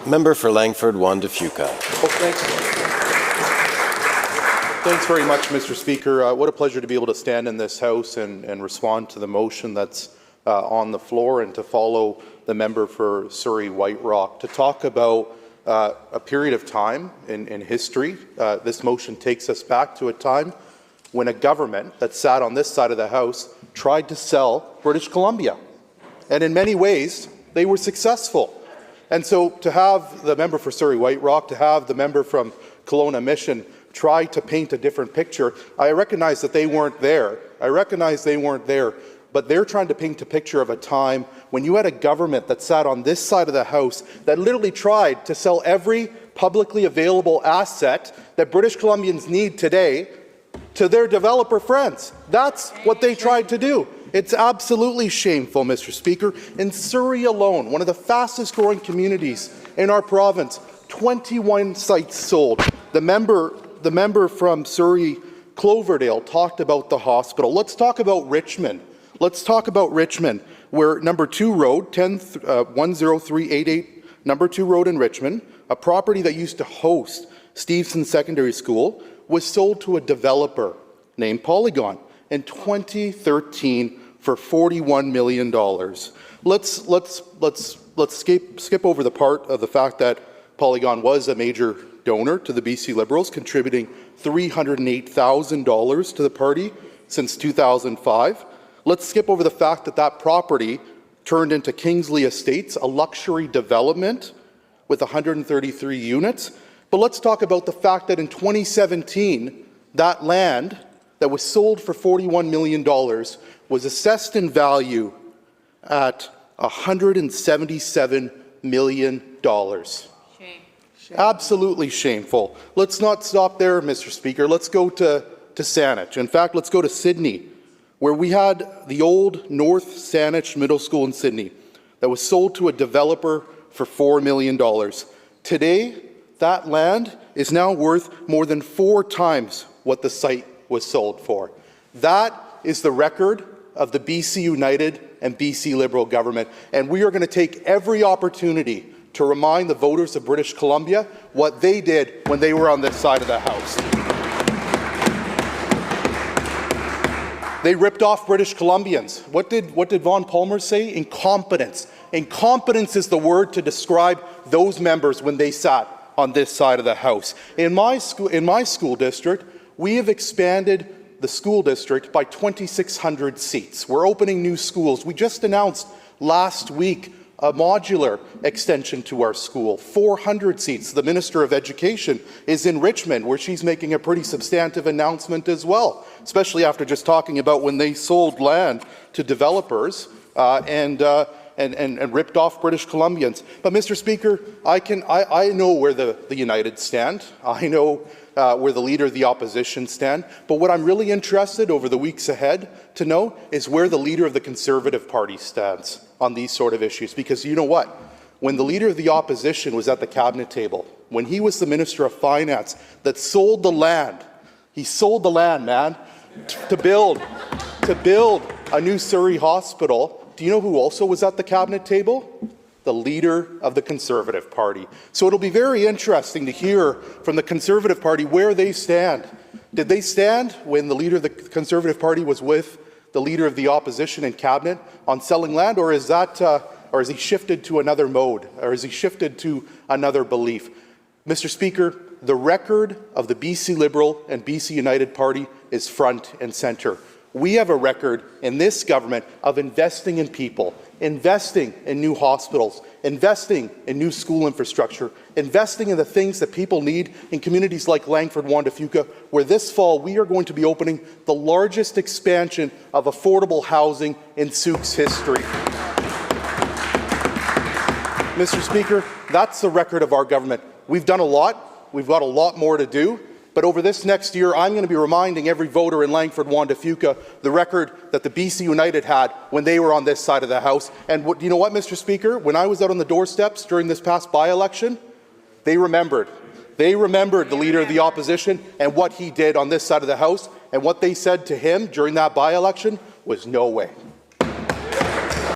Member for Langford, Juan de Fuca. Thanks very much, Mr. Speaker. What a pleasure to be able to stand in this House and respond to the motion that's on the floor, and to follow the member for Surrey White Rock to talk about a period of time in history. This motion takes us back to a time when a government that sat on this side of the House tried to sell British Columbia. And in many ways, they were successful. And so to have the member for Surrey White Rock, to have the member from Kelowna Mission try to paint a different picture, I recognize that they weren't there. But they're trying to paint a picture of a time when you had a government that sat on this side of the House that literally tried to sell every publicly available asset that British Columbians need today to their developer friends. That's what they tried to do. It's absolutely shameful, Mr. Speaker. In Surrey alone, one of the fastest growing communities in our province, 21 sites sold. The member from Surrey Cloverdale talked about the hospital. Let's talk about Richmond. Where number 2 Road, 10388 number 2 Road in Richmond, a property that used to host Stevenson Secondary School, was sold to a developer named Polygon in 2013 for $41 million. Let's skip over the part of the fact that Polygon was a major donor to the BC Liberals, contributing $308,000 to the party since 2005. Let's skip over the fact that that property turned into Kingsley Estates, a luxury development with 133 units. But let's talk about the fact that in 2017, that land that was sold for $41 million was assessed in value at $177 million. Absolutely shameful. Let's not stop there, Mr. Speaker. Let's go to Saanich. In fact, let's go to Sydney, where we had the old North Saanich Middle School in Sydney that was sold to a developer for $4 million. Today, that land is now worth more than 4 times what the site was sold for. That is the record of the BC United and BC Liberal government, and we are going to take every opportunity to remind the voters of British Columbia what they did when they were on this side of the House. They ripped off British Columbians. What did Vaughn Palmer say? Incompetence. Incompetence is the word to describe those members when they sat on this side of the House. In my school district, we have expanded the school district by 2,600 seats. We're opening new schools. We just announced last week a modular extension to our school, 400 seats. The Minister of Education is in Richmond, where she's making a pretty substantive announcement as well, especially after just talking about when they sold land to developers and ripped off British Columbians. But, Mr. Speaker, I know where the United stand. I know where the Leader of the Opposition stand. But what I'm really interested over the weeks ahead to know is where the Leader of the Conservative Party stands on these sort of issues. Because you know what? When the Leader of the Opposition was at the Cabinet table, when he was the Minister of Finance that sold the land, he sold the land, man, to build a new Surrey hospital. Do you know who also was at the Cabinet table? The Leader of the Conservative Party. So it'll be very interesting to hear from the Conservative Party where they stand. Did they stand when the Leader of the Conservative Party was with the Leader of the Opposition in Cabinet on selling land, or is he shifted to another mode, or is he shifted to another belief? Mr. Speaker, the record of the BC Liberal and BC United Party is front and centre. We have a record in this government of investing in people, investing in new hospitals, investing in new school infrastructure, investing in the things that people need in communities like Langford, Juan de Fuca, where this fall we are going to be opening the largest expansion of affordable housing in Sauk's history. Mr. Speaker, that's the record of our government. We've done a lot. We've got a lot more to do. But over this next year, I'm going to be reminding every voter in Langford, Juan de Fuca, the record that the BC United had when they were on this side of the House. And you know what, Mr. Speaker? When I was out on the doorsteps during this past by-election, they remembered. They remembered the Leader of the Opposition and what he did on this side of the House. And what they said to him during that by-election was no way.